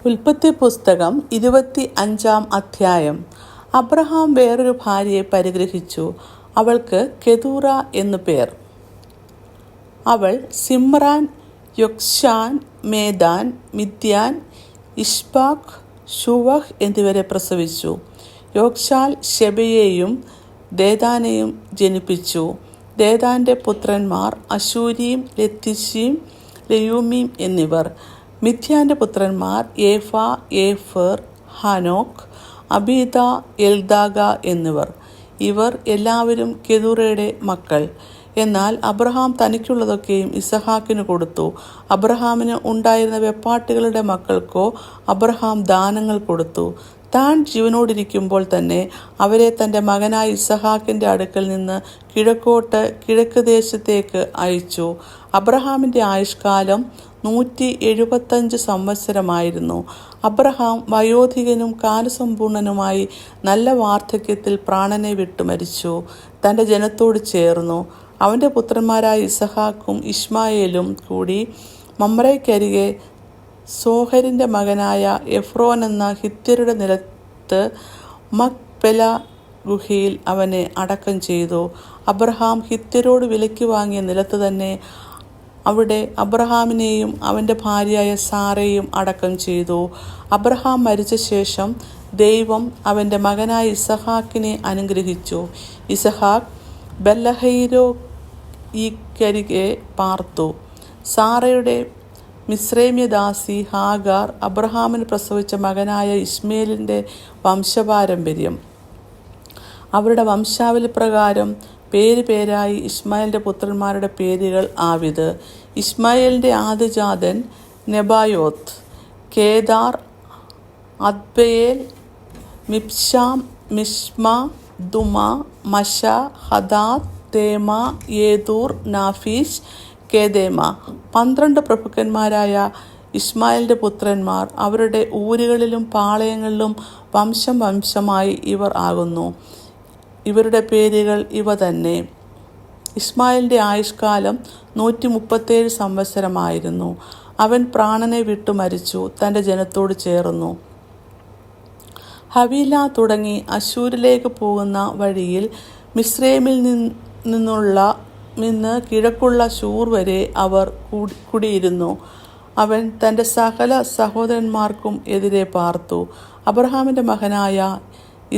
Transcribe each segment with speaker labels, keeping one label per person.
Speaker 1: ഉൽപ്പത്തി പുസ്തകം 25-ാം അധ്യായം. അബ്രഹാം വേറൊരു ഭാര്യയെ പരിഗ്രഹിച്ചു. അവൾക്ക് കെതൂറ എന്നു പേർ. അവൾ സിമ്രാൻ, യൊക്ശാൻ, മേദാൻ, മിദ്യാൻ, ഇഷ്ബാക്ക്, ശൂവഹ് എന്നിവരെ പ്രസവിച്ചു. യോക്ശാൽ ശെബയെയും ദേദാനെയും ജനിപ്പിച്ചു. ദേദാന്റെ പുത്രന്മാർ അശൂരീം, ലത്തിശീം, ലെയൂമീം എന്നിവർ. മിദ്യാന്റെ പുത്രന്മാർ ഏഫ, ഏഫർ, ഹാനോക്ക്, അബീദ, എൽദാഗ എന്നിവർ. ഇവർ എല്ലാവരും കെതൂറയുടെ മക്കൾ. എന്നാൽ അബ്രഹാം തനിക്കുള്ളതൊക്കെയും ഇസഹാക്കിന് കൊടുത്തു. അബ്രഹാമിന് ഉണ്ടായിരുന്ന വെപ്പാട്ടികളുടെ മക്കൾക്കോ അബ്രഹാം ദാനങ്ങൾ കൊടുത്തു. താൻ ജീവനോടിരിക്കുമ്പോൾ തന്നെ അവരെ തൻ്റെ മകനായ ഇസഹാക്കിൻ്റെ അടുക്കൽ നിന്ന് കിഴക്ക് ദേശത്തേക്ക് അയച്ചു. അബ്രഹാമിൻ്റെ ആയുഷ്കാലം 175 സംവത്സരമായിരുന്നു. അബ്രഹാം വയോധികനും കാലസമ്പൂർണനുമായി നല്ല വാർദ്ധക്യത്തിൽ പ്രാണനെ വിട്ടു മരിച്ചു. തൻ്റെ ജനത്തോട് ചേർന്നു. അവൻ്റെ പുത്രന്മാരായ ഇസഹാക്കും ഇശ്മായേലും കൂടി മമ്രയ്ക്കരികെ സോഹരിൻ്റെ മകനായ എഫ്രോൻ എന്ന ഹിത്യരുടെ നിലത്ത് മക്പെല ഗുഹയിൽ അവനെ അടക്കം ചെയ്തു. അബ്രഹാം ഹിത്യരോട് വിലയ്ക്ക് വാങ്ങിയ നിലത്ത് തന്നെ അവിടെ അബ്രഹാമിനെയും അവൻ്റെ ഭാര്യയായ സാറയെയും അടക്കം ചെയ്തു. അബ്രഹാം മരിച്ച ശേഷം ദൈവം അവൻ്റെ മകനായ ഇസഹാക്കിനെ അനുഗ്രഹിച്ചു. ഇസഹാക്ക് ബെത്ലഹയിരോക്കരികെ പാർത്തു. സാറയുടെ മിസ്രൈമ്യദാസി ഹാഗാർ അബ്രഹാമിന് പ്രസവിച്ച മകനായ ഇശ്മേലിൻ്റെ വംശപാരമ്പര്യം. അവരുടെ വംശാവലി പ്രകാരം പേരായി ഇശ്മായേലിൻ്റെ പുത്രന്മാരുടെ പേരുകൾ ആവിത്. ഇശ്മായേലിൻ്റെ ആദ്യജാതൻ Nebaioth, Kedar, അദ്ബയേൽ, Mibsam, Mishma, ദുമ, മശ, Hadad, തേമ, യേതൂർ, Naphish, കേദേമ. 12 പ്രഭുക്കന്മാരായ ഇശ്മായേലിൻ്റെ പുത്രന്മാർ. അവരുടെ ഊരുകളിലും പാളയങ്ങളിലും വംശമായി ഇവർ ആകുന്നു. ഇവരുടെ പേരുകൾ ഇവ തന്നെ. ഇശ്മായേലിൻ്റെ ആയുഷ്കാലം 137 സംവത്സരമായിരുന്നു. അവൻ പ്രാണനെ വിട്ടു മരിച്ചു. തൻ്റെ ജനത്തോട് ചേർന്നു. ഹവീല തുടങ്ങി അശൂരിലേക്ക് പോകുന്ന വഴിയിൽ മിസ്രൈമിൽ നിന്ന് കിഴക്കുള്ള ശൂർ വരെ അവർ കുടിയിരുന്നു. അവൻ തൻ്റെ സകല സഹോദരന്മാർക്കും എതിരെ പാർത്തു. അബ്രഹാമിൻ്റെ മകനായ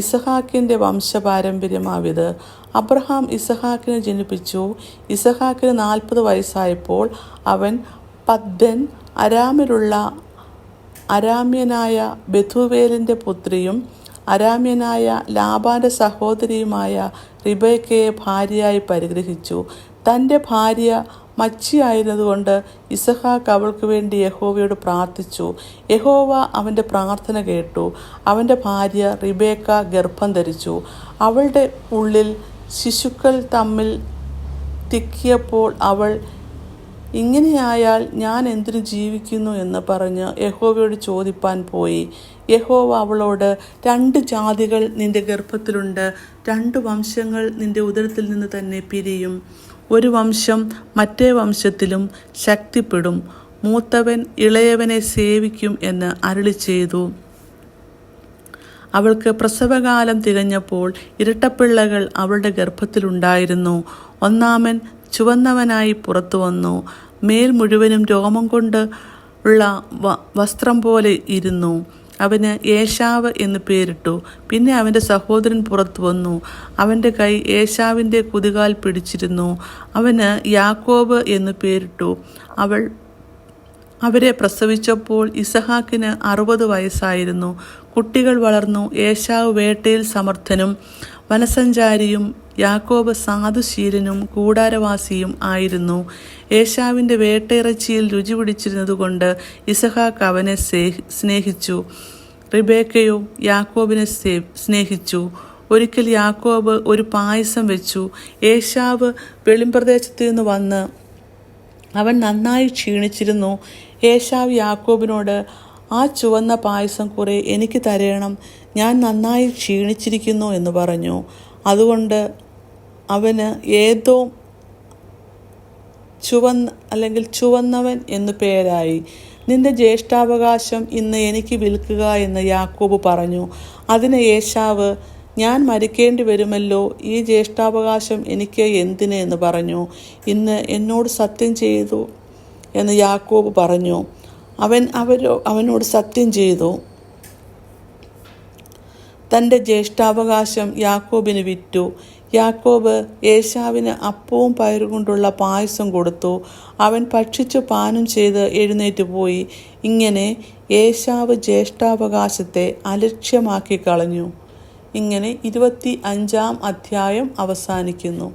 Speaker 1: ഇസഹാക്കിൻ്റെ വംശപാരമ്പര്യമാവിത്. അബ്രഹാം ഇസഹാക്കിനെ ജനിപ്പിച്ചു. ഇസഹാക്കിന് 40 വയസ്സായപ്പോൾ അവൻ പദ്ദൻ അരാമിലുള്ള അരാമ്യനായ ബെഥുവേലിൻ്റെ പുത്രിയും അരാമ്യനായ ലാബാൻ്റെ സഹോദരിയുമായ റിബേക്കയെ ഭാര്യയായി പരിഗ്രഹിച്ചു. തൻ്റെ ഭാര്യ മച്ചിയായിരുന്നതുകൊണ്ട് ഇസഹാക്ക് അവൾക്ക് വേണ്ടി യഹോവയോട് പ്രാർത്ഥിച്ചു. യഹോവ അവൻ്റെ പ്രാർത്ഥന കേട്ടു. അവൻ്റെ ഭാര്യ റിബേക്ക ഗർഭം ധരിച്ചു. അവളുടെ ഉള്ളിൽ ശിശുക്കൾ തമ്മിൽ തിക്കിയപ്പോൾ അവൾ, ഇങ്ങനെയായാൽ ഞാൻ എന്തിനു ജീവിക്കുന്നു എന്ന് പറഞ്ഞ് യഹോവയോട് ചോദിപ്പാൻ പോയി. യഹോവ അവളോട്, 2 ജാതികൾ നിന്റെ ഗർഭത്തിലുണ്ട്, 2 വംശങ്ങൾ നിന്റെ ഉദരത്തിൽ നിന്ന് തന്നെ പിരിയും. ഒരു വംശം മറ്റേ വംശത്തിലും ശക്തിപ്പെടും. മൂത്തവൻ ഇളയവനെ സേവിക്കും എന്ന് അരുളി ചെയ്തു. അവൾക്ക് പ്രസവകാലം തികഞ്ഞപ്പോൾ ഇരട്ടപ്പിള്ളകൾ അവളുടെ ഗർഭത്തിലുണ്ടായിരുന്നു. ഒന്നാമൻ ചുവന്നവനായി പുറത്തു വന്നു. മേൽ മുഴുവനും രോമം കൊണ്ട് ഉള്ള വസ്ത്രം പോലെ ഇരുന്നു. അവന് ഏശാവ് എന്ന് പേരിട്ടു. പിന്നെ അവൻ്റെ സഹോദരൻ പുറത്തു വന്നു. അവൻ്റെ കൈ ഏശാവിൻ്റെ കുതികാൽ പിടിച്ചിരുന്നു. അവന് യാക്കോബ് എന്ന് പേരിട്ടു. അവരെ പ്രസവിച്ചപ്പോൾ ഇസഹാക്കിന് 60 വയസ്സായിരുന്നു. കുട്ടികൾ വളർന്നു. ഏശാവ് വേട്ടയിൽ സമർത്ഥനും വനസഞ്ചാരിയും യാക്കോബ് സാധുശീലനും കൂടാരവാസിയും ആയിരുന്നു. ഏശാവിൻ്റെ വേട്ടയിറച്ചിയിൽ രുചി പിടിച്ചിരുന്നതുകൊണ്ട് ഇസഹാക്ക് അവനെ സ്നേഹിച്ചു. റിബേക്കയോ യാക്കോബിനെ സ്നേഹിച്ചു. ഒരിക്കൽ യാക്കോബ് ഒരു പായസം വെച്ചു. ഏശാവ് വെളിമ്പ്രദേശത്ത് നിന്ന് വന്ന് അവൻ നന്നായി ക്ഷീണിച്ചിരുന്നു. ഏശാവ് യാക്കോബിനോട്, ആ ചുവന്ന പായസം കുറെ എനിക്ക് തരേണം, ഞാൻ നന്നായി ക്ഷീണിച്ചിരിക്കുന്നു എന്ന് പറഞ്ഞു. അതുകൊണ്ട് അവന് ചുവന്നവൻ എന്നു പേരായി. നിന്റെ ജ്യേഷ്ഠാവകാശം ഇന്ന് എനിക്ക് വിൽക്കുക എന്ന് യാക്കോബ് പറഞ്ഞു. അതിന് ഏശാവ്, ഞാൻ മരിക്കേണ്ടി വരുമല്ലോ, ഈ ജ്യേഷ്ഠാവകാശം എനിക്ക് എന്തിന് എന്ന് പറഞ്ഞു. ഇന്ന് എന്നോട് സത്യം ചെയ്തു എന്ന് യാക്കോബ് പറഞ്ഞു. അവനോട് സത്യം ചെയ്തു. തൻ്റെ ജ്യേഷ്ഠാവകാശം യാക്കോബിന് വിറ്റു. യാക്കോബ് ഏശാവിന് അപ്പവും പയറുകൊണ്ടുള്ള പായസം കൊടുത്തു. അവൻ ഭക്ഷിച്ചു പാനം ചെയ്ത് എഴുന്നേറ്റ് പോയി. ഇങ്ങനെ ഏശാവ് ജ്യേഷ്ഠാവകാശത്തെ അലക്ഷ്യമാക്കി കളഞ്ഞു. ഇങ്ങനെ 25-ാം അധ്യായം അവസാനിക്കുന്നു.